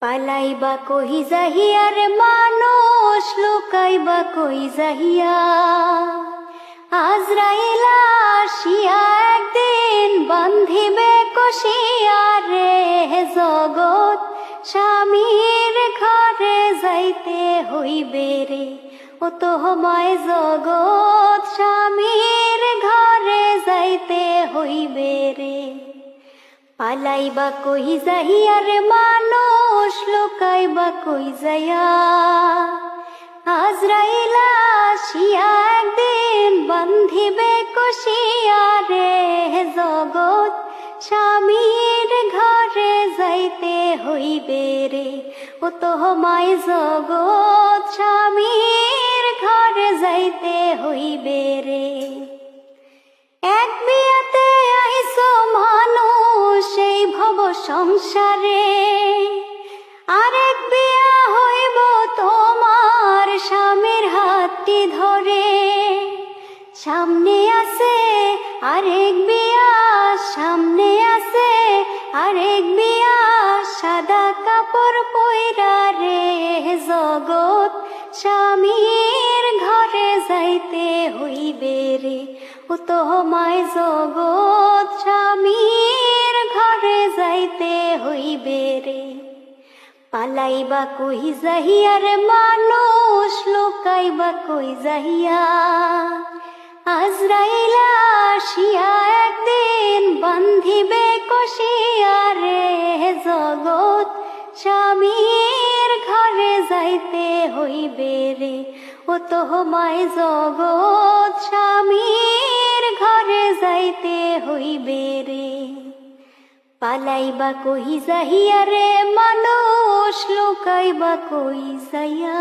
পালাইবা কহি যাহিয়ার মানুষ লুকাইবা কই যাহিয়া আজরাইল আসিয়া একদিন বান্ধিবে কষিয়া রে জগৎ স্বামীর ঘরে যাইতে হইবে রে ও তোহমায় জগৎ স্বামীর ঘরে যাইতে হইবে রে পালাইবা কহি যাহিয়ার মানুষ লুকাইবা কই যাইয়া আজরাইল আসিয়া একদিন বান্ধিবে কষিয়া রে জগৎ স্বামীর ঘরে যাইতে হইবে রে ও তোহমায় জগৎ স্বামীর ঘরে যাইতে হইবে রে এক বিয়াতে আইসো মানুষ এই ভব সংসারে আরেক বিয়া হইব তোমার স্বামীর হাতটি ধরে সামনে আছে আরেক বিয়া সামনে আছে আরেক বিয়া সাদা কাপড় পইরা রে জগৎ স্বামীর ঘরে যাইতে হইবে রে ও তোহমায় জগৎ স্বামীর ঘরে যাইতে হইবে রে পালাইবা কহি যাহিয়ার মানুষ লুকাইবা কই যাহিয়া আজরাইল আসিয়া একদিন বান্ধিবে কষিয়া রে জগৎ স্বামীর ঘরে যাইতে হইবে রে ও তোহমায় জগৎ স্বামীর ঘরে যাইতে হইবে রে পালাইবা কহি যাহিয়া রে মানুষ লুকাইবা কই যাইয়া।